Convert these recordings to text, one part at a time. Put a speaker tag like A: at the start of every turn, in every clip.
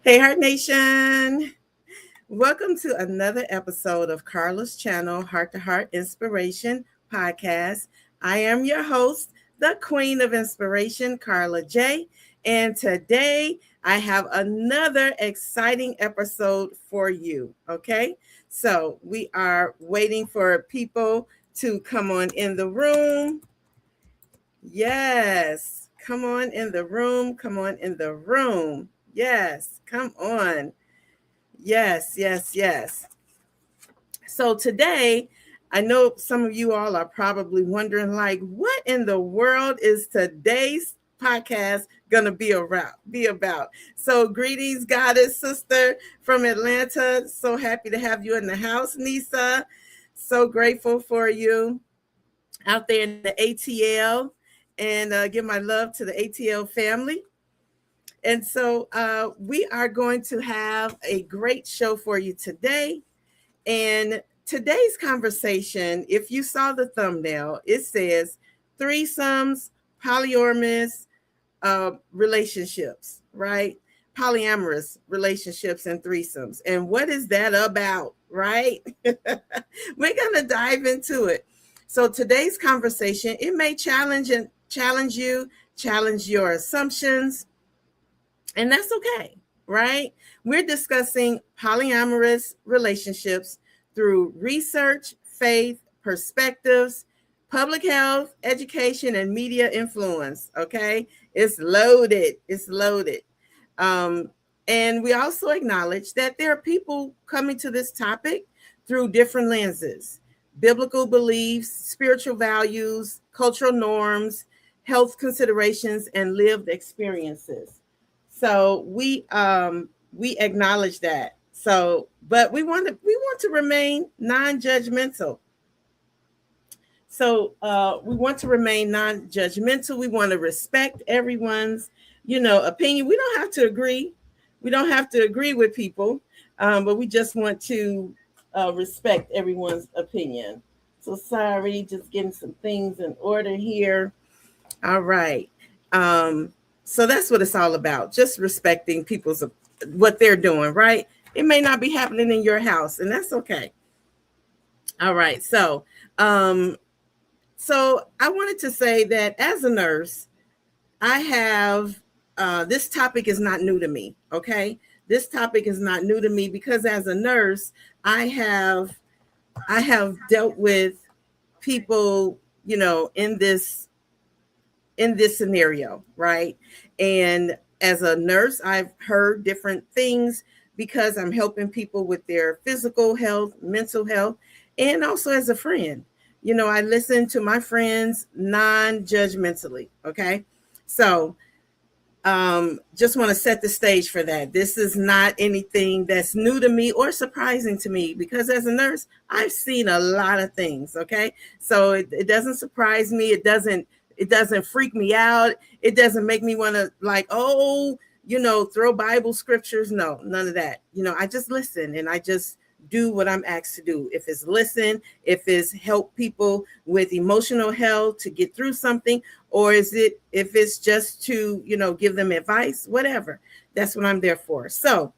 A: Hey, Heart Nation. Welcome to another episode of Carla's channel, Heart to Heart Inspiration Podcast. I am your host, the Queen of Inspiration, Carla J. And today I have another exciting episode for you. Okay. So we are waiting for people to come on in the room. Yes. Come on in the room. Come on in the room. Yes. Come on. Yes. So today, I know some of you all are probably wondering, like, what in the world is today's podcast gonna be about? So, greetings, goddess sister from Atlanta. So happy to have you in the house, Nisa. So grateful for you out there in the ATL, and give my love to the ATL family. And so we are going to have a great show for you today. And today's conversation, if you saw the thumbnail, it says threesomes, polyamorous relationships, right? Polyamorous relationships and threesomes. And what is that about, right? We're going to dive into it. So today's conversation, it may challenge you, challenge your assumptions, and that's okay, right? We're discussing polyamorous relationships through research, faith, perspectives, public health, education, and media influence. Okay. It's loaded. It's loaded. Um, and we also acknowledge that there are people coming to this topic through different lenses: biblical beliefs, spiritual values, cultural norms, health considerations, and lived experiences. So we acknowledge that. So, but we want to remain non-judgmental. So we want to remain non-judgmental. We want to respect everyone's, opinion. We don't have to agree. We don't have to agree with people, but we just want to respect everyone's opinion. So sorry, just getting some things in order here. All right. So that's what it's all about. Just respecting people's what they're doing, right? It may not be happening in your house, and that's okay. All right. So I wanted to say that as a nurse, I have this topic is not new to me. Okay. This topic is not new to me because as a nurse, I have I have dealt with people, in this scenario, right? And as a nurse, I've heard different things because I'm helping people with their physical health, mental health, and also as a friend. I listen to my friends non-judgmentally, okay? So, just want to set the stage for that. This is not anything that's new to me or surprising to me because as a nurse, I've seen a lot of things. Okay. So it doesn't surprise me. It doesn't freak me out. It doesn't make me want to like, throw Bible scriptures. No, none of that. I just listen and I just do what I'm asked to do. If it's listen, if it's help people with emotional health to get through something, or if it's just to, give them advice, whatever. That's what I'm there for. So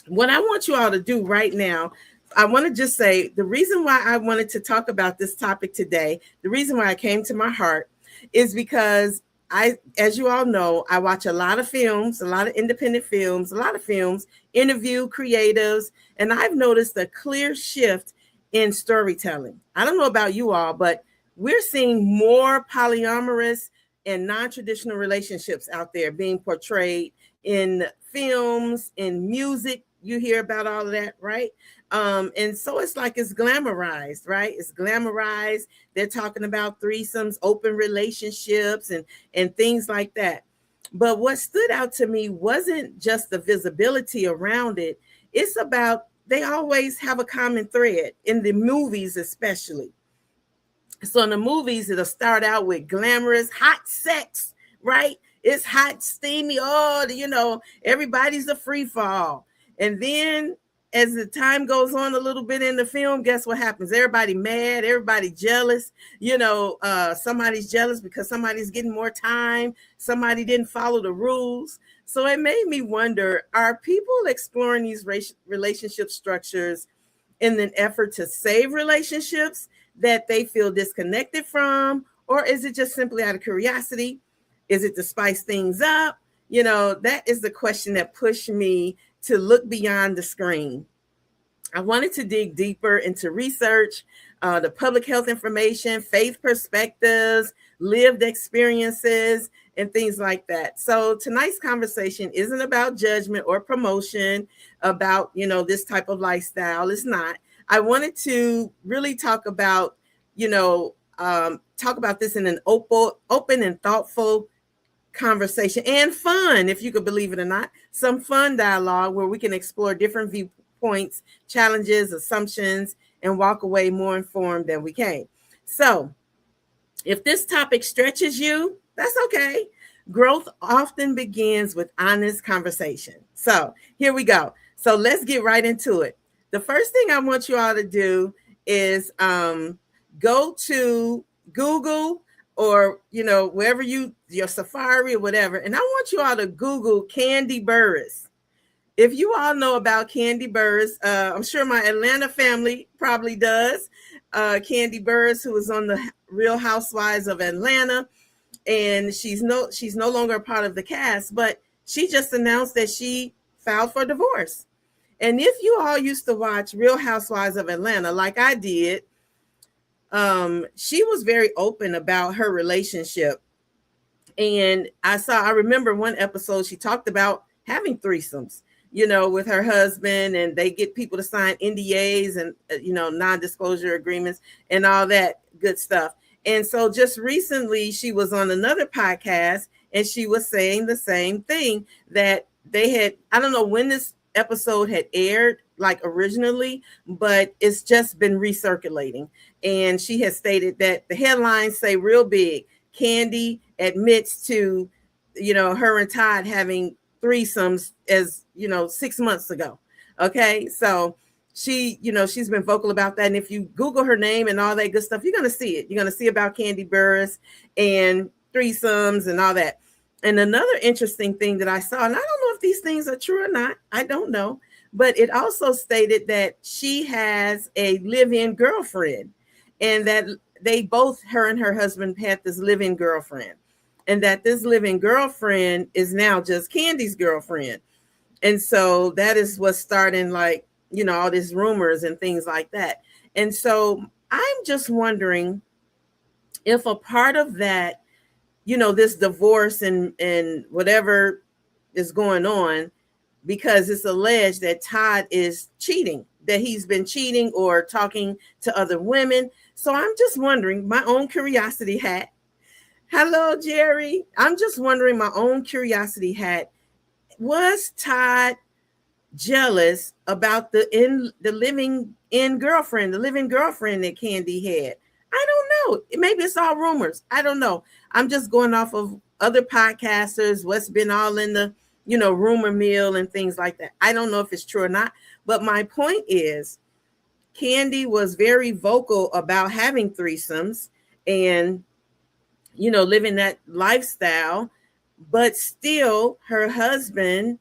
A: what I want you all to do right now, I want to just say the reason why I wanted to talk about this topic today, the reason why I came to my heart is because as you all know, I watch a lot of films, a lot of independent films, a lot of films, interview creatives, and I've noticed a clear shift in storytelling. I don't know about you all, but we're seeing more polyamorous and non-traditional relationships out there being portrayed in films, in music. You hear about all of that, right? And so it's like it's glamorized, right? It's glamorized. They're talking about threesomes, open relationships, and things like that. But what stood out to me wasn't just the visibility around it. It's about they always have a common thread in the movies, especially. So in the movies, it'll start out with glamorous, hot sex, right? It's hot, steamy. Oh, everybody's a free fall. And then as the time goes on a little bit in the film, guess what happens? Everybody mad, everybody jealous. Somebody's jealous because somebody's getting more time. Somebody didn't follow the rules. So it made me wonder, are people exploring these relationship structures in an effort to save relationships that they feel disconnected from? Or is it just simply out of curiosity? Is it to spice things up? That is the question that pushed me to look beyond the screen. I wanted to dig deeper into research, the public health information, faith perspectives, lived experiences, and things like that. So tonight's conversation isn't about judgment or promotion about, this type of lifestyle. It's not. I wanted to really talk about this in an open and thoughtful conversation and fun, if you could believe it or not, some fun dialogue where we can explore different viewpoints, challenges, assumptions, and walk away more informed than we came. So, if this topic stretches you, that's okay. Growth often begins with honest conversation. So, here we go. So, let's get right into it. The first thing I want you all to do is go to Google or wherever your Safari or whatever, and I want you all to Google Kandi Burruss. If you all know about Kandi Burruss, I'm sure my Atlanta family probably does. Kandi Burruss, who is on the Real Housewives of Atlanta, and she's no longer a part of the cast, but she just announced that she filed for divorce. And if you all used to watch Real Housewives of Atlanta, like I did, she was very open about her relationship. And I remember one episode, she talked about having threesomes, with her husband, and they get people to sign NDAs and, non-disclosure agreements and all that good stuff. And so just recently she was on another podcast and she was saying the same thing, that they had, I don't know when this episode had aired, like originally, but it's just been recirculating. And she has stated that the headlines say real big, Kandi admits to, her and Todd having threesomes as, 6 months ago. Okay. So she's been vocal about that. And if you Google her name and all that good stuff, you're going to see it. You're going to see about Kandi Burruss and threesomes and all that. And another interesting thing that I saw, and I don't know if these things are true or not, I don't know, but it also stated that she has a live-in girlfriend, and that they both, her and her husband, had this live-in girlfriend, and that this live-in girlfriend is now just Kandi's girlfriend. And so that is what's starting, like, all these rumors and things like that. And so I'm just wondering if a part of that, this divorce and whatever is going on, because it's alleged that Todd is cheating, that he's been cheating or talking to other women. So I'm just wondering, my own curiosity hat. Hello, Jerry. I'm just wondering, my own curiosity hat. Was Todd jealous about the living girlfriend that Kandi had? I don't know. Maybe it's all rumors. I don't know. I'm just going off of other podcasters, what's been all in the, rumor mill and things like that. I don't know if it's true or not. But my point is, Kandi was very vocal about having threesomes and, living that lifestyle. But still, her husband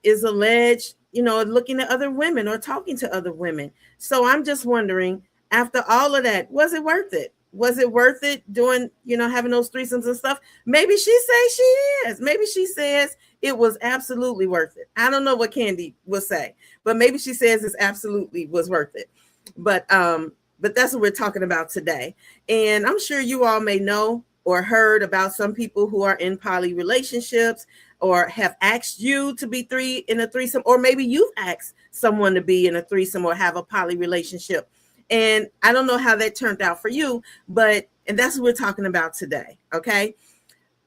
A: is alleged, looking at other women or talking to other women. So I'm just wondering, after all of that, was it worth it? Was it worth it doing, having those threesomes and stuff? Maybe she says she is. Maybe she says it was absolutely worth it. I don't know what Kandi will say, but maybe she says it absolutely was worth it. But that's what we're talking about today. And I'm sure you all may know or heard about some people who are in poly relationships, or have asked you to be in a threesome, or maybe you've asked someone to be in a threesome or have a poly relationship. And I don't know how that turned out for you, and that's what we're talking about today. Okay.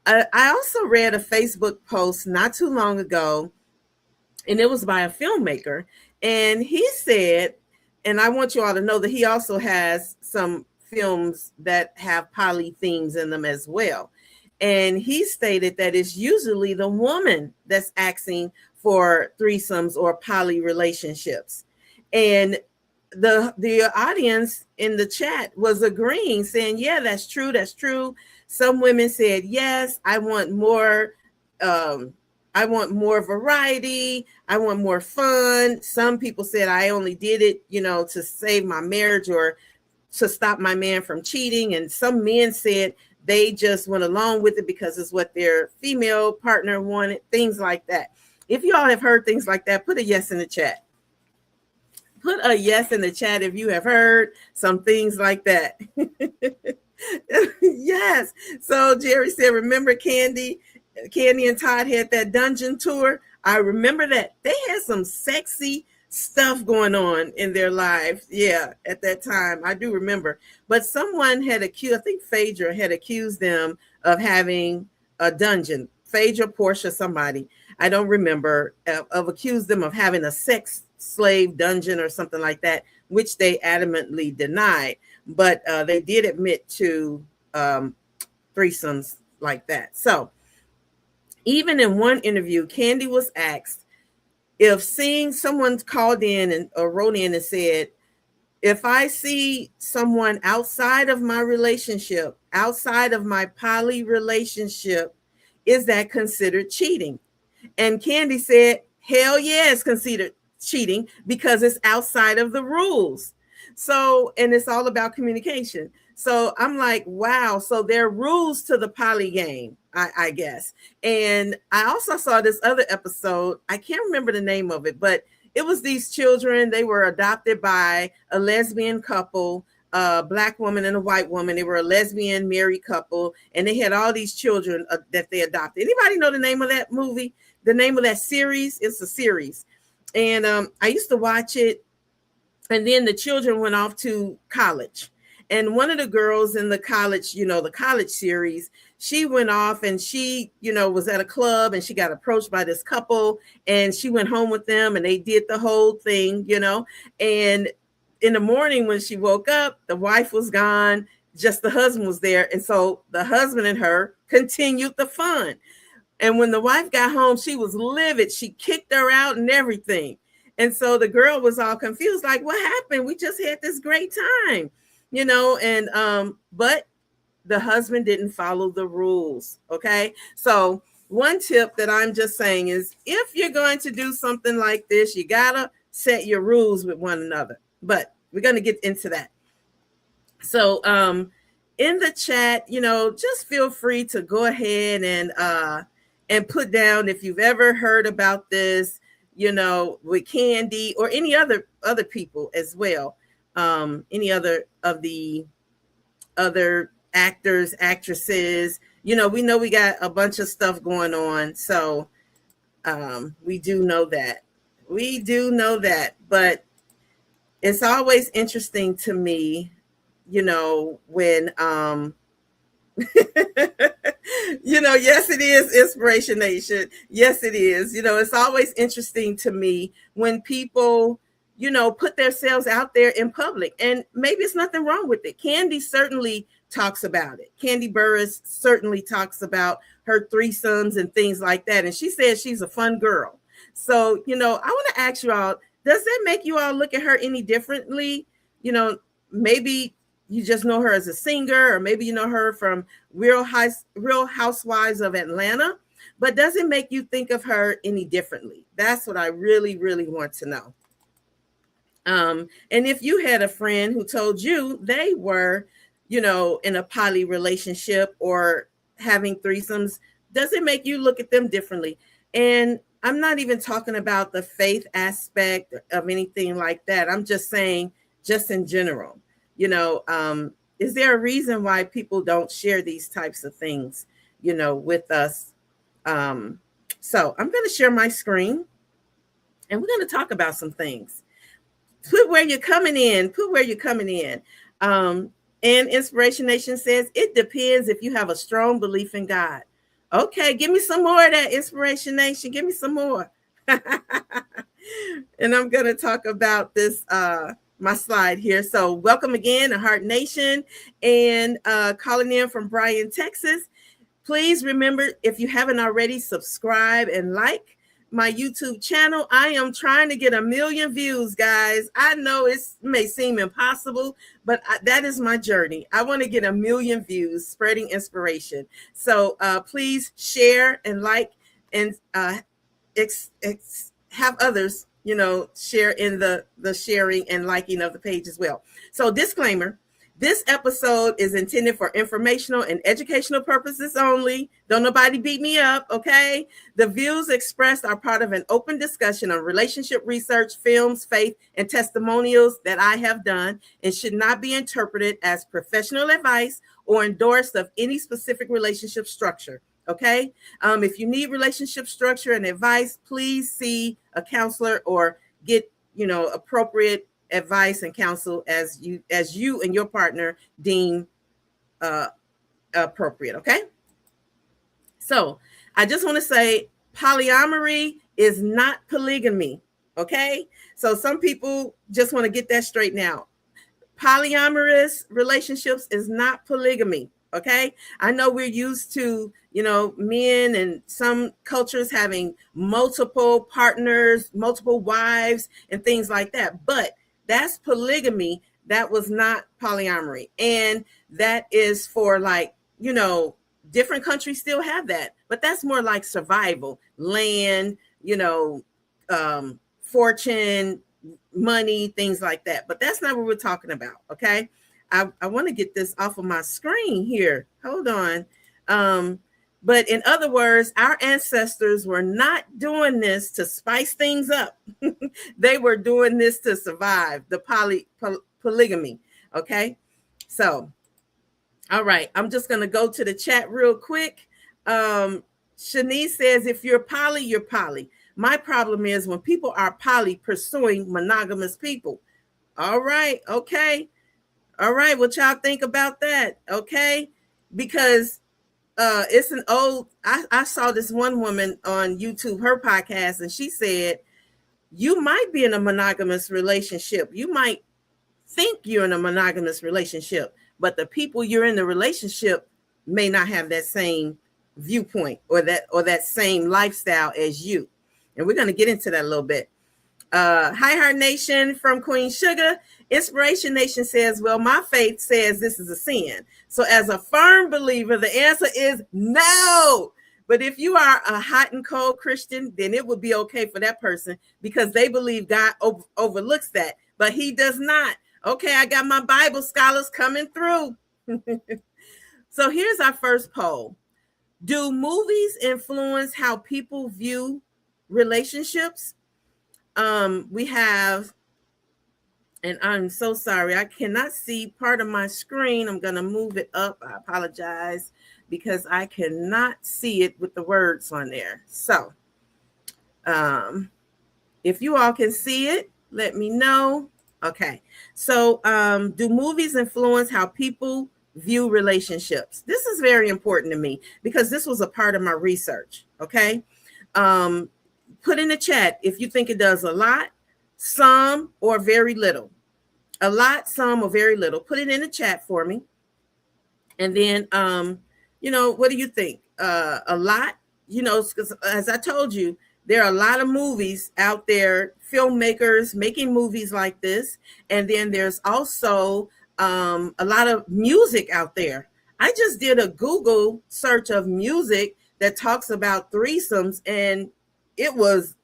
A: I also read a Facebook post not too long ago, and it was by a filmmaker. And he said, and I want you all to know that he also has some films that have poly themes in them as well. And he stated that it's usually the woman that's asking for threesomes or poly relationships. And the audience in the chat was agreeing, saying, yeah, that's true. That's true. Some women said, yes, I want more I want more variety. I want more fun. Some people said I only did it, to save my marriage or to stop my man from cheating. And some men said they just went along with it because it's what their female partner wanted, things like that. If you all have heard things like that, put a yes in the chat. Put a yes in the chat if you have heard some things like that. Yes. So Jerry said, remember Candy and Todd had that dungeon tour. I remember that. They had some sexy stuff going on in their lives. Yeah, at that time. I do remember. But someone had accused, I think Phaedra had accused them of having a dungeon. Phaedra, Portia, somebody, I don't remember, of accused them of having a sex slave dungeon or something like that, which they adamantly denied. But they did admit to threesomes like that. So even in one interview, Candy was asked if seeing someone called in and or wrote in and said, if I see someone outside of my relationship, outside of my poly relationship, is that considered cheating? And Candy said, hell yeah, it's considered cheating because it's outside of the rules. So, and it's all about communication. So I'm like, wow. So there are rules to the poly game, I guess. And I also saw this other episode. I can't remember the name of it, but it was these children. They were adopted by a lesbian couple, a Black woman and a white woman. They were a lesbian married couple, and they had all these children that they adopted. Anybody know the name of that movie? The name of that series? It's a series. And I used to watch it. And then the children went off to college. And one of the girls in the college, the college series, she went off and she, was at a club and she got approached by this couple and she went home with them and they did the whole thing, and in the morning when she woke up, the wife was gone, just the husband was there. And so the husband and her continued the fun. And when the wife got home, she was livid. She kicked her out and everything. And so the girl was all confused, like, what happened? We just had this great time, and but the husband didn't follow the rules. Okay. So one tip that I'm just saying is if you're going to do something like this, you gotta set your rules with one another. But we're going to get into that. So in the chat, just feel free to go ahead and put down if you've ever heard about this, with Candy or any other people as well. Any other of the other actors, actresses, we know we got a bunch of stuff going on. So we do know that. But it's always interesting to me, when yes, it is Inspiration Nation. Yes, it is. It's always interesting to me when people, put themselves out there in public, and maybe it's nothing wrong with it. Candy certainly talks about it. Candy Burris certainly talks about her threesomes and things like that. And she says she's a fun girl. So, I want to ask you all, does that make you all look at her any differently? Maybe you just know her as a singer, or maybe you know her from Real Housewives of Atlanta, but does it make you think of her any differently? That's what I really, really want to know. And if you had a friend who told you they were, in a poly relationship or having threesomes, does it make you look at them differently? And I'm not even talking about the faith aspect of anything like that. I'm just saying, just in general. Is there a reason why people don't share these types of things, with us? So I'm going to share my screen and we're going to talk about some things. Put where you're coming in. And Inspiration Nation says, it depends if you have a strong belief in God. Okay, give me some more of that, Inspiration Nation. Give me some more. And I'm going to talk about this, my slide here. So welcome again to Heart Nation, and calling in from Bryan, Texas. Please remember, if you haven't already, subscribe and like my YouTube channel. I am trying to get 1 million views, guys. I know it may seem impossible, but that is my journey. I want to get 1 million views, spreading inspiration. So please share and like and have others, share in the sharing and liking of the page as well. So disclaimer, this episode is intended for informational and educational purposes only. Don't nobody beat me up, okay? The views expressed are part of an open discussion on relationship research, films, faith, and testimonials that I have done, and should not be interpreted as professional advice or endorsed of any specific relationship structure. Okay. If you need relationship structure and advice, please see a counselor or get, appropriate advice and counsel as you and your partner deem appropriate. Okay. So I just want to say polyamory is not polygamy. Okay. So some people just want to get that straight now. Polyamorous relationships is not polygamy. Okay. I know we're used to, men and some cultures having multiple partners, multiple wives, and things like that. But that's polygamy. That was not polyamory. And that is for different countries still have that. But that's more like survival, land, fortune, money, things like that. But that's not what we're talking about. Okay. I want to get this off of my screen here. Hold on. But in other words, our ancestors were not doing this to spice things up. They were doing this to survive, the polygamy. Okay. So, all right. I'm just going to go to the chat real quick. Shanice says, if you're poly, you're poly. My problem is when people are poly pursuing monogamous people. All right. Okay. All right. What y'all think about that? Okay. Because it's an old, I saw this one woman on YouTube, her podcast, and she said, you might be in a monogamous relationship. You might think you're in a monogamous relationship, but the people you're in the relationship may not have that same viewpoint or that same lifestyle as you. And we're going to get into that a little bit. Hi Heart Nation from Queen Sugar. Inspiration Nation says, well, my faith says this is a sin. So as a firm believer, the answer is no. But if you are a hot and cold Christian, then it would be okay for that person because they believe God overlooks that, but he does not. Okay, I got my Bible scholars coming through. So here's our first poll. Do movies influence how people view relationships? We have, and I'm so sorry, I cannot see part of my screen. I'm going to move it up. I apologize because I cannot see it with the words on there. So if you all can see it, let me know. Okay. So do movies influence how people view relationships? This is very important to me because this was a part of my research. Okay. Put in the chat if you think it does a lot, some, or very little. A lot, some, or very little. Put it in the chat for me. And then, what do you think? A lot, because as I told you, there are a lot of movies out there, filmmakers making movies like this. And then there's also a lot of music out there. I just did a Google search of music that talks about threesomes, and it was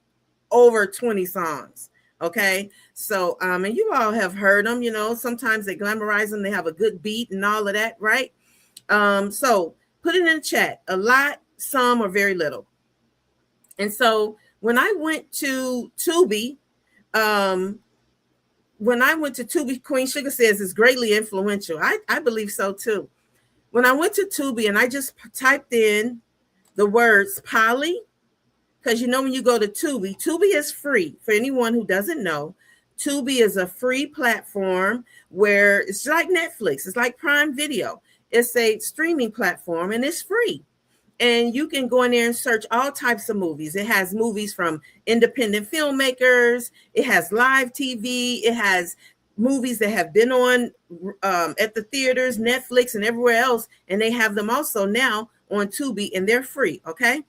A: over 20 songs. Okay. So, and you all have heard them, sometimes they glamorize them. They have a good beat and all of that. Right. So put it in the chat, a lot, some, or very little. And so when I went to Tubi, Queen Sugar says it's greatly influential. I believe so too. When I went to Tubi and I just typed in the words poly, because when you go to Tubi is free. For anyone who doesn't know, Tubi is a free platform where it's like Netflix. It's like Prime Video. It's a streaming platform and it's free. And you can go in there and search all types of movies. It has movies from independent filmmakers. It has live TV. It has movies that have been on at the theaters, Netflix, and everywhere else. And they have them also now on Tubi, and they're free. Okay.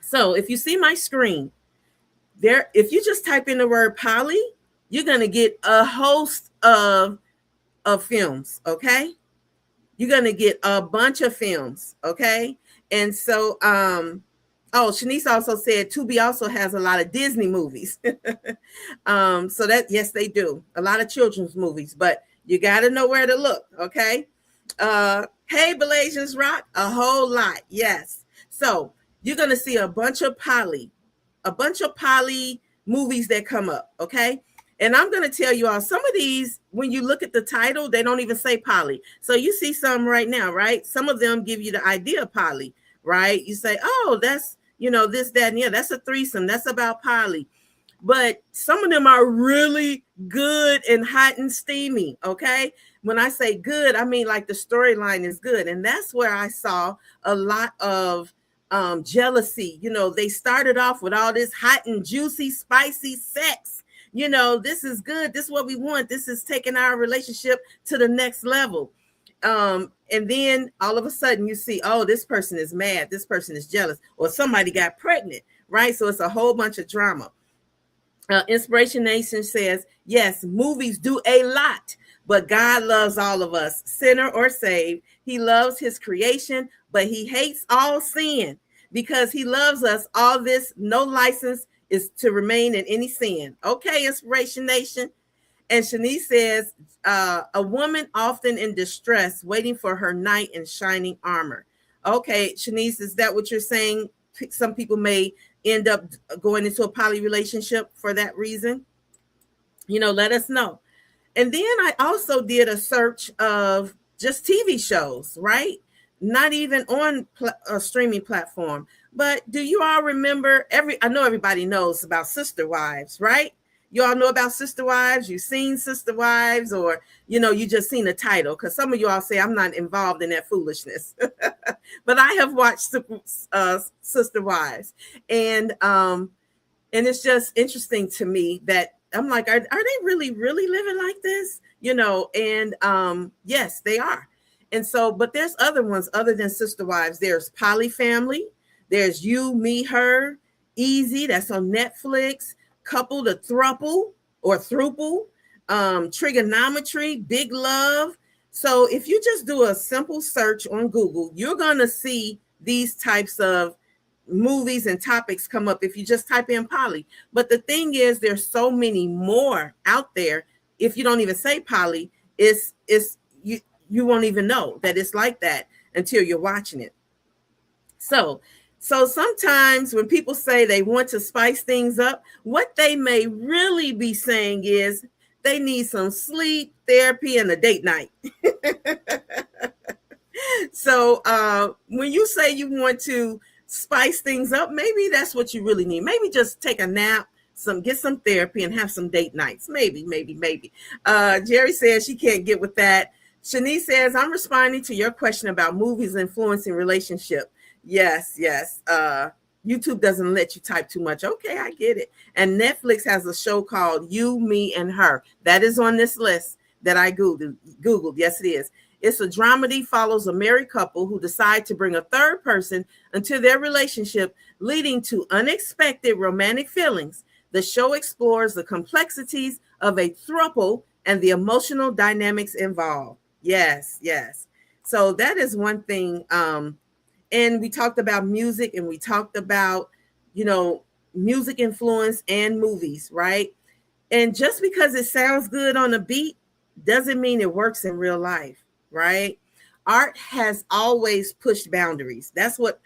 A: So if you see my screen there, if you just type in the word poly, you're going to get a host of films. Okay. You're going to get a bunch of films. Okay. And so, Oh, Shanice also said Tubi also has a lot of Disney movies. So that, yes, they do. A lot of children's movies, but you got to know where to look, okay? Hey, Belasians Rock, a whole lot, yes. So you're going to see a bunch of poly movies that come up, okay? And I'm going to tell you all, some of these, when you look at the title, they don't even say poly. So you see some right now, right? Some of them give you the idea of poly, right? You say, oh, that's, this, that, and yeah, that's a threesome. That's about poly. But some of them are really good and hot and steamy, okay? When I say good, I mean like the storyline is good. And that's where I saw a lot of jealousy. They started off with all this hot and juicy, spicy sex. This is good. This is what we want. This is taking our relationship to the next level. And then all of a sudden you see, oh, this person is mad. This person is jealous, or somebody got pregnant, right? So it's a whole bunch of drama. Inspiration Nation says, yes, movies do a lot, but God loves all of us, sinner or saved. He loves his creation, but he hates all sin because he loves us. All this, no license is to remain in any sin. Okay, Inspiration Nation. And Shanice says, a woman often in distress, waiting for her knight in shining armor. Okay, Shanice, is that what you're saying? Some people may end up going into a poly relationship for that reason. Let us know. And then I also did a search of just TV shows, right? Not even on a streaming platform. But do you all remember I know everybody knows about Sister Wives, right? You all know about Sister Wives. You've seen Sister Wives, or, you just seen the title, because some of you all say I'm not involved in that foolishness. But I have watched Sister Wives. And it's just interesting to me that I'm like, are they really, really living like this? And yes, they are. And so, but there's other ones other than Sister Wives. There's Poly Family. There's You, Me, Her, Easy. That's on Netflix. Couple to Thruple or Thruple. Trigonometry, Big Love. So if you just do a simple search on Google, you're going to see these types of movies and topics come up if you just type in poly. But the thing is, there's so many more out there. If you don't even say poly, you won't even know that it's like that until you're watching it. So sometimes when people say they want to spice things up, what they may really be saying is they need some sleep, therapy, and a date night. So when you say you want to spice things up, maybe that's what you really need. Maybe just take a nap, get some therapy, and have some date nights. Maybe. Jerry says she can't get with that. Shanice says, I'm responding to your question about movies influencing relationship. Yes. YouTube doesn't let you type too much. Okay, I get it. And Netflix has a show called You, Me, and Her. That is on this list that I Googled. Yes, it is. It's a dramedy, follows a married couple who decide to bring a third person into their relationship, leading to unexpected romantic feelings. The show explores the complexities of a throuple and the emotional dynamics involved. Yes. So that is one thing. And we talked about music, and we talked about, music influence and movies, right? And just because it sounds good on a beat doesn't mean it works in real life, right? Art has always pushed boundaries. That's what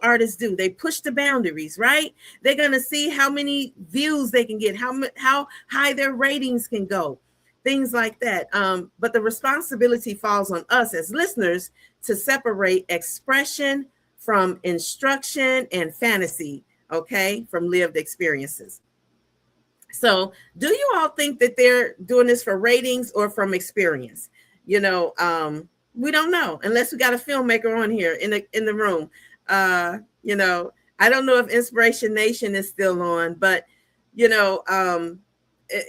A: artists do. They push the boundaries, right? They're going to see how many views they can get, how high their ratings can go, things like that. But the responsibility falls on us as listeners to separate expression from instruction and fantasy, okay, from lived experiences. So do you all think that they're doing this for ratings or from experience? We don't know unless we got a filmmaker on here in the room. I don't know if Inspiration Nation is still on, but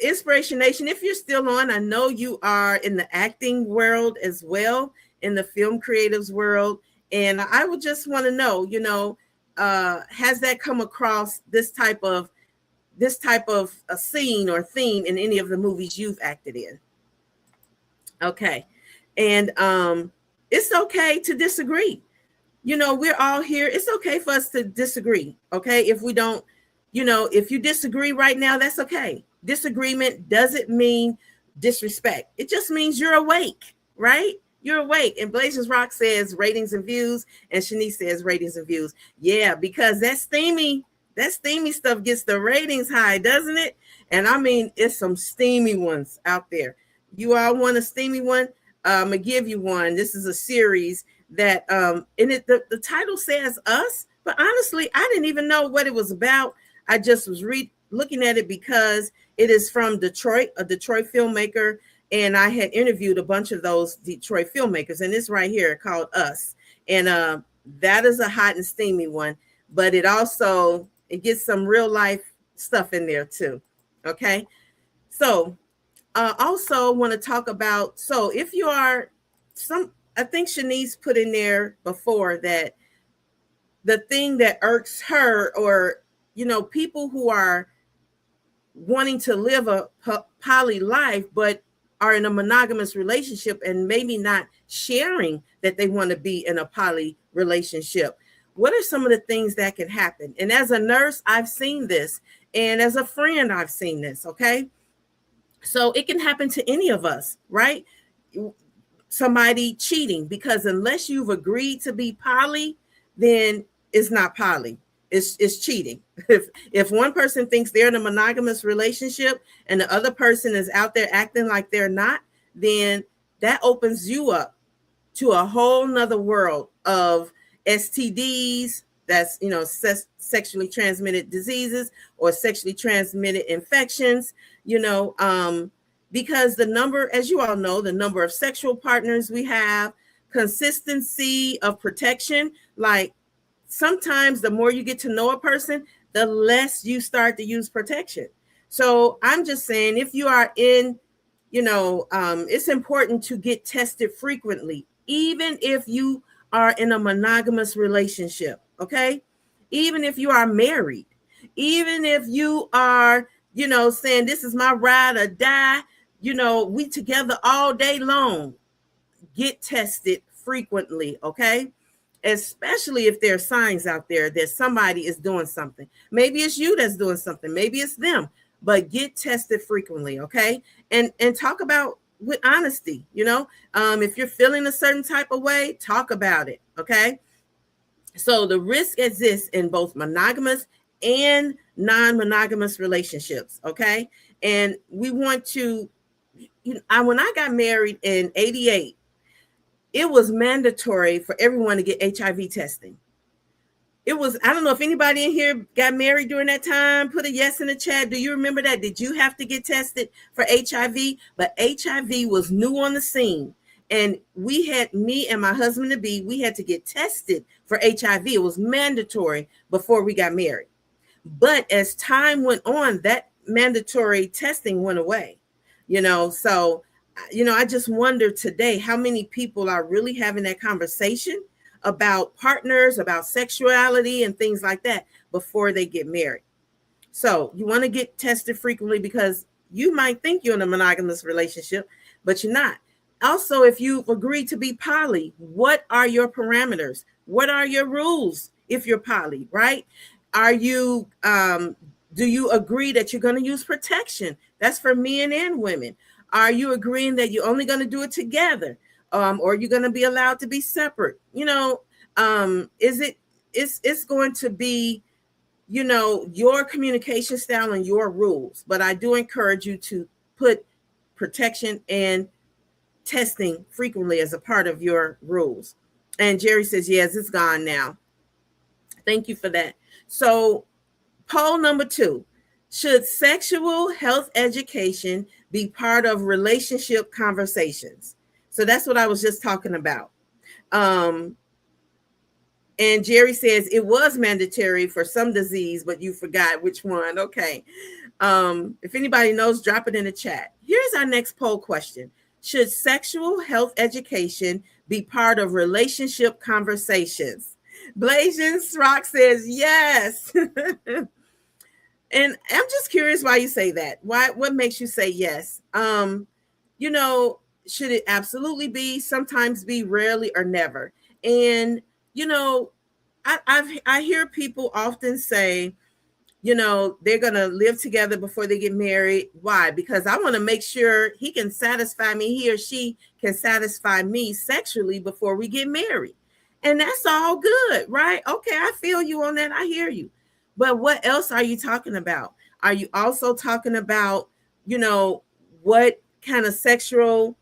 A: Inspiration Nation, if you're still on, I know you are in the acting world as well, in the film creatives world. And I would just want to know, has that come across this type of a scene or theme in any of the movies you've acted in? Okay. And it's okay to disagree. we're all here. It's okay for us to disagree. Okay. If we don't, if you disagree right now, that's okay. Disagreement doesn't mean disrespect. It just means you're awake, right? You're awake. And Blazers Rock says ratings and views, and Shanice says ratings and views. Yeah, because that steamy stuff gets the ratings high, doesn't it? And I mean, it's some steamy ones out there. You all want a steamy one? I'm gonna give you one. This is a series that and the title says us, but honestly, I didn't even know what it was about. I just was looking at it because it is from Detroit, a Detroit filmmaker, and I had interviewed a bunch of those Detroit filmmakers, and it's right here called Us. And that is a hot and steamy one, but it gets some real life stuff in there too. Okay. So also want to talk about, so if you are I think Shanice put in there before that the thing that irks her, or, people who are wanting to live a poly life, but are in a monogamous relationship and maybe not sharing that they want to be in a poly relationship. What are some of the things that can happen? And as a nurse, I've seen this. And as a friend, I've seen this. Okay. So it can happen to any of us, right? Somebody cheating, because unless you've agreed to be poly, then it's not poly. It's cheating. If one person thinks they're in a monogamous relationship and the other person is out there acting like they're not, then that opens you up to a whole nother world of STDs. That's, sexually transmitted diseases or sexually transmitted infections, because the number, as you all know, the number of sexual partners we have, consistency of protection, like sometimes the more you get to know a person, the less you start to use protection. So I'm just saying, if you are in, it's important to get tested frequently, even if you are in a monogamous relationship. Okay. Even if you are married, even if you are, saying this is my ride or die, we together all day long, get tested frequently. Okay. Especially if there are signs out there that somebody is doing something. Maybe it's you that's doing something. Maybe it's them, but get tested frequently. Okay. And talk about with honesty, if you're feeling a certain type of way, talk about it. Okay. So the risk exists in both monogamous and non-monogamous relationships. Okay. And we want to, when I got married in 88, it was mandatory for everyone to get HIV testing. It was, I don't know if anybody in here got married during that time. Put a yes in the chat. Do you remember that? Did you have to get tested for HIV? But HIV was new on the scene. And me and my husband to be, we had to get tested for HIV. It was mandatory before we got married. But as time went on, that mandatory testing went away, so, I just wonder today how many people are really having that conversation about partners, about sexuality and things like that before they get married. So you want to get tested frequently, because you might think you're in a monogamous relationship, but you're not. Also, if you've agreed to be poly, what are your parameters? What are your rules if you're poly, right? Are you, do you agree that you're going to use protection? That's for men and women. Are you agreeing that you're only going to do it together? Or you're going to be allowed to be separate? It's going to be, your communication style and your rules. But I do encourage you to put protection and testing frequently as a part of your rules. And Jerry says, yes, it's gone now. Thank you for that. So poll number 2, should sexual health education be part of relationship conversations? So that's what I was just talking about. And Jerry says it was mandatory for some disease, but you forgot which one. Okay. If anybody knows, drop it in the chat. Here's our next poll question. Should sexual health education be part of relationship conversations? Blazing Rock says yes. And I'm just curious why you say that. What makes you say yes? Should it absolutely be, sometimes be, rarely, or never? And you know, I hear people often say, they're going to live together before they get married. Why? Because I want to make sure he can satisfy me, he or she can satisfy me sexually before we get married. And that's all good, right? Okay, I feel you on that. I hear you. But what else are you talking about? Are you also talking about, you know, what kind of sexual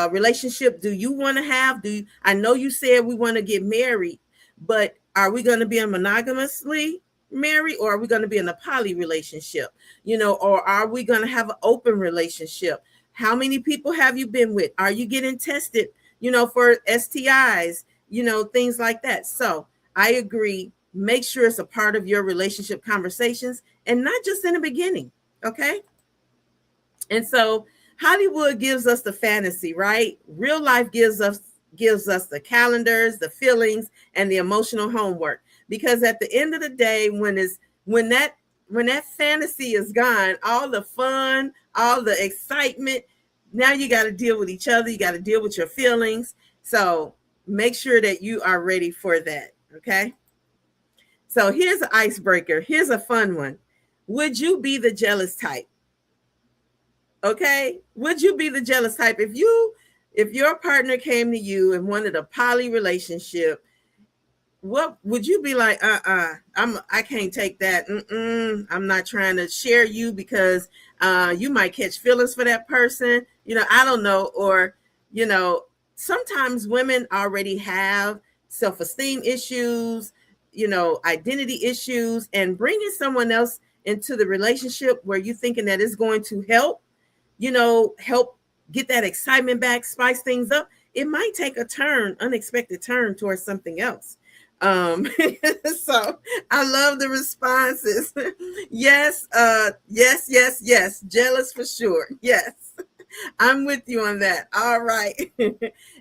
A: relationship do you want to have? I know you said we want to get married, but are we going to be monogamously married, or are we going to be in a poly relationship? Or are we going to have an open relationship? How many people have you been with? Are you getting tested, for STIs, things like that? So I agree. Make sure it's a part of your relationship conversations and not just in the beginning. Okay. And so Hollywood gives us the fantasy, right? Real life gives us the calendars, the feelings, and the emotional homework. Because at the end of the day, when that fantasy is gone, all the fun, all the excitement, now you got to deal with each other. You got to deal with your feelings. So make sure that you are ready for that. Okay. So here's an icebreaker. Here's a fun one. Would you be the jealous type? Okay. Would you be the jealous type if your partner came to you and wanted a poly relationship? What would you be like? I can't take that. I'm not trying to share you because you might catch feelings for that person. I don't know. Or, sometimes women already have self-esteem issues, identity issues, and bringing someone else into the relationship where you're thinking that it's going to help get that excitement back, spice things up. It might take a unexpected turn towards something else. So I love the responses. Yes, yes. Jealous for sure. Yes. I'm with you on that. All right.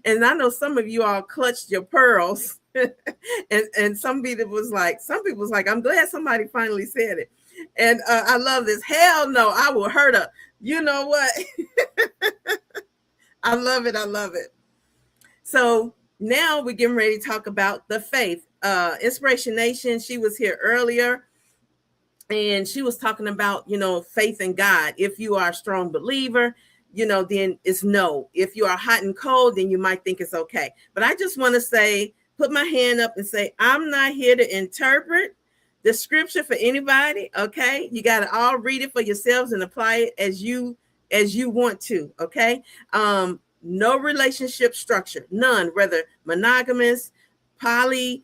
A: And I know some of you all clutched your pearls. and some people was like, I'm glad somebody finally said it. And I love this. Hell no, I will hurt her. You know what? I love it. I love it. So now we're getting ready to talk about the faith. Inspiration Nation, she was here earlier and she was talking about, faith in God. If you are a strong believer, then it's no. If you are hot and cold, then you might think it's okay. But I just want to say, put my hand up and say, I'm not here to interpret the scripture for anybody. Okay. You got to all read it for yourselves and apply it as you want to. Okay. No relationship structure, none, whether monogamous, poly,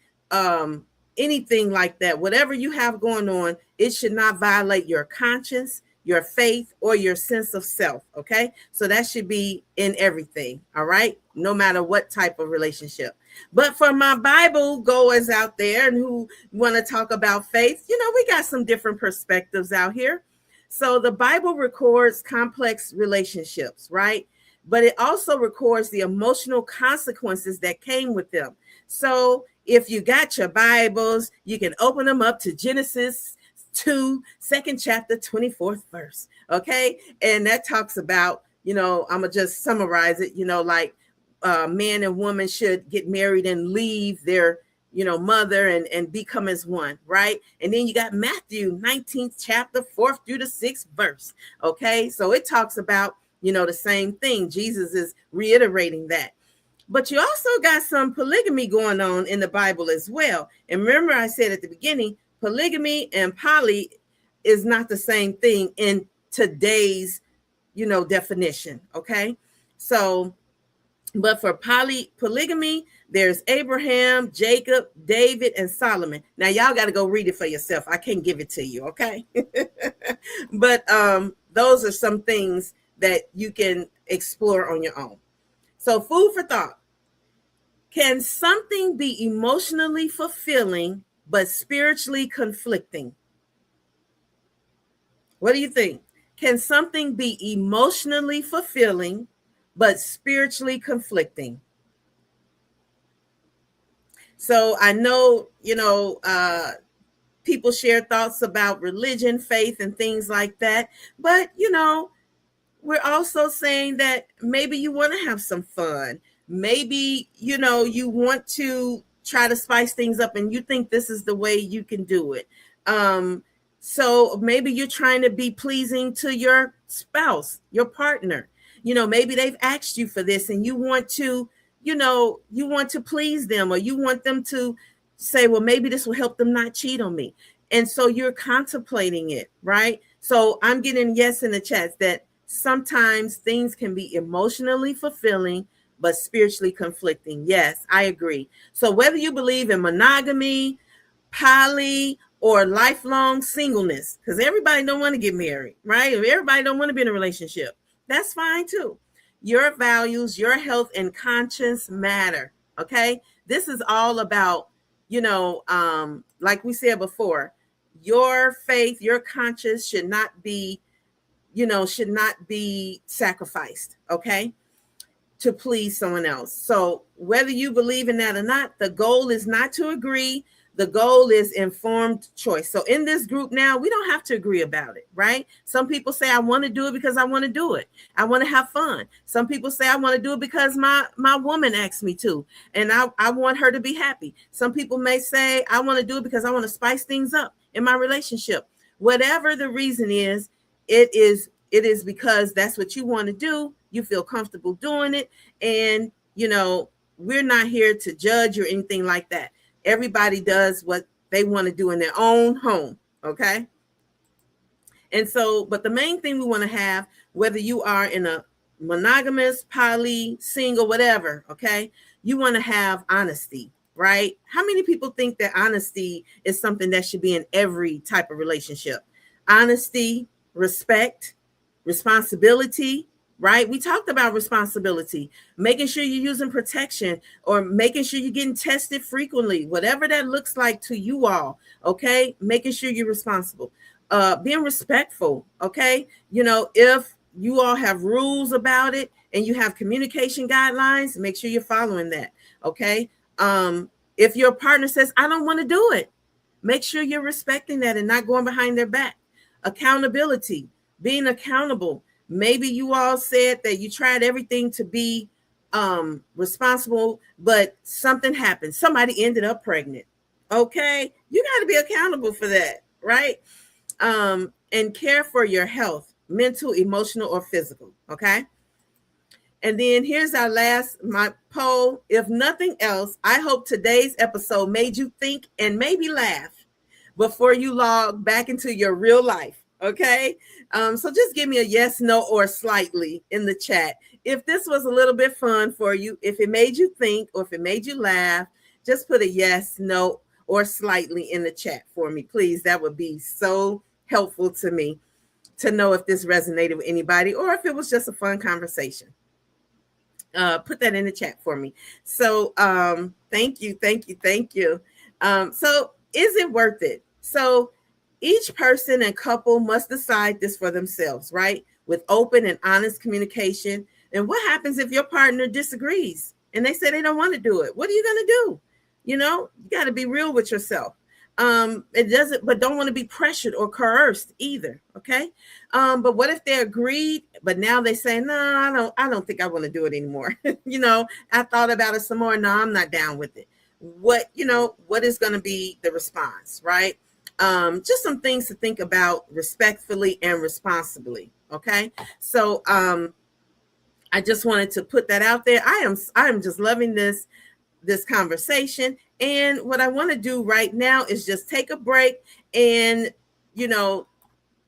A: anything like that, whatever you have going on, it should not violate your conscience, your faith, or your sense of self. Okay. So that should be in everything. All right. No matter what type of relationship. But for my Bible goers out there and who want to talk about faith, we got some different perspectives out here. So the Bible records complex relationships, right? But it also records the emotional consequences that came with them. So if you got your Bibles, you can open them up to Genesis 2, 2nd chapter, 24th verse. Okay. And that talks about, I'm going to just summarize it, like man and woman should get married and leave their, mother and become as one. Right. And then you got Matthew 19th chapter, 4th through the 6th verse. Okay. So it talks about, the same thing. Jesus is reiterating that. But you also got some polygamy going on in the Bible as well. And remember, I said at the beginning, polygamy and poly is not the same thing in today's, definition. Okay. So, but for polygamy, there's Abraham, Jacob, David, and Solomon. Now, y'all got to go read it for yourself. I can't give it to you. Okay. But those are some things that you can explore on your own. So food for thought. Can something be emotionally fulfilling but spiritually conflicting? What do you think? Can something be emotionally fulfilling but spiritually conflicting? So I know, people share thoughts about religion, faith, and things like that. But, we're also saying that maybe you want to have some fun. Maybe, you want to try to spice things up and you think this is the way you can do it. So maybe you're trying to be pleasing to your spouse, your partner. Maybe they've asked you for this and you want to, you want to please them, or you want them to say, well, maybe this will help them not cheat on me. And so you're contemplating it, right? So I'm getting yes in the chats that sometimes things can be emotionally fulfilling, but spiritually conflicting. Yes, I agree. So whether you believe in monogamy, poly, or lifelong singleness, because everybody don't want to get married, right? Everybody don't want to be in a relationship. That's fine too. Your values, your health, and conscience matter. Okay. This is all about, like we said before, your faith, your conscience should not be sacrificed. Okay. To please someone else. So whether you believe in that or not, the goal is not to agree. The goal is informed choice. So in this group now, we don't have to agree about it, right? Some people say, I want to do it because I want to do it. I want to have fun. Some people say, I want to do it because my woman asked me to, and I want her to be happy. Some people may say, I want to do it because I want to spice things up in my relationship. Whatever the reason is, it is because that's what you want to do. You feel comfortable doing it. And, we're not here to judge or anything like that. Everybody does what they want to do in their own home. Okay. And so, but the main thing we want to have, whether you are in a monogamous, poly, single, whatever, okay, you want to have honesty, right? How many people think that honesty is something that should be in every type of relationship? Honesty, respect, responsibility, right? We talked about responsibility, making sure you're using protection, or making sure you're getting tested frequently, whatever that looks like to you all. Okay. Making sure you're responsible, being respectful. Okay. If you all have rules about it and you have communication guidelines, make sure you're following that. Okay. If your partner says, I don't want to do it, make sure you're respecting that and not going behind their back. Accountability, being accountable. Maybe you all said that you tried everything to be responsible, but something happened. Somebody ended up pregnant. Okay. You got to be accountable for that, right? And care for your health, mental, emotional, or physical. Okay. And then here's my poll. If nothing else, I hope today's episode made you think and maybe laugh before you log back into your real life. Okay. So just give me a yes, no, or slightly in the chat. If this was a little bit fun for you, if it made you think, or if it made you laugh, just put a yes, no, or slightly in the chat for me, please. That would be so helpful to me to know if this resonated with anybody or if it was just a fun conversation. Put that in the chat for me. So thank you. So is it worth it? So each person and couple must decide this for themselves, right? With open and honest communication. And what happens if your partner disagrees and they say they don't want to do it? What are you going to do? You got to be real with yourself. But don't want to be pressured or coerced either. Okay. But what if they agreed, but now they say, no, I don't think I want to do it anymore. I thought about it some more. No, I'm not down with it. What is going to be the response, right? Just some things to think about respectfully and responsibly. Okay. So, I just wanted to put that out there. I am just loving this conversation. And what I want to do right now is just take a break and,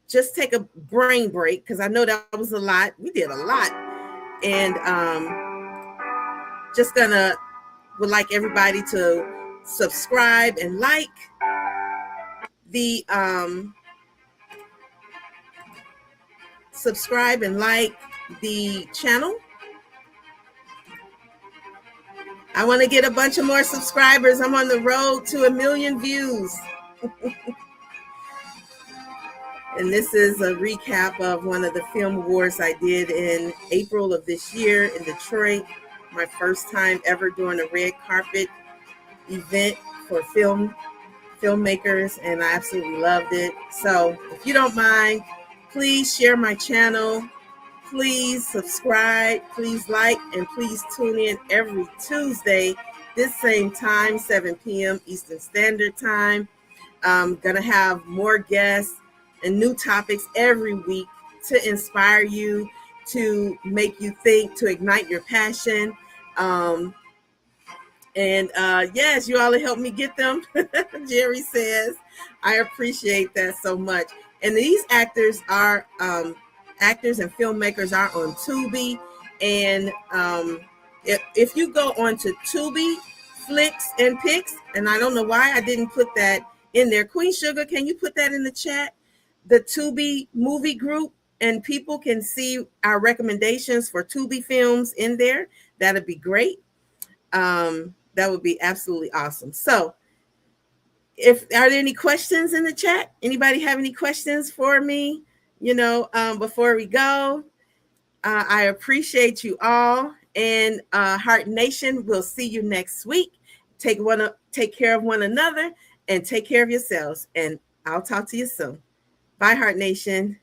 A: just take a brain break, because I know that was a lot. We did a lot. And would like everybody to subscribe and like the channel. I want to get a bunch of more subscribers. I'm on the road to 1 million views. And this is a recap of one of the film awards I did in April of this year in Detroit. My first time ever doing a red carpet event for filmmakers, and I absolutely loved it. So if you don't mind, please share my channel. Please subscribe, please like, and please tune in every Tuesday this same time, 7 p.m. Eastern Standard Time. I'm going to have more guests and new topics every week to inspire you, to make you think, to ignite your passion. Um, and yes, you all have helped me get them. Jerry says, I appreciate that so much. And these actors and filmmakers are on Tubi. And if you go onto Tubi, Flicks and Picks, and I don't know why I didn't put that in there. Queen Sugar, can you put that in the chat? The Tubi movie group, and people can see our recommendations for Tubi films in there. That'd be great. That would be absolutely awesome. So, if are there any questions in the chat? Anybody have any questions for me? Before we go, I appreciate you all, and Heart Nation. We'll see you next week. Take care of one another, and take care of yourselves. And I'll talk to you soon. Bye, Heart Nation.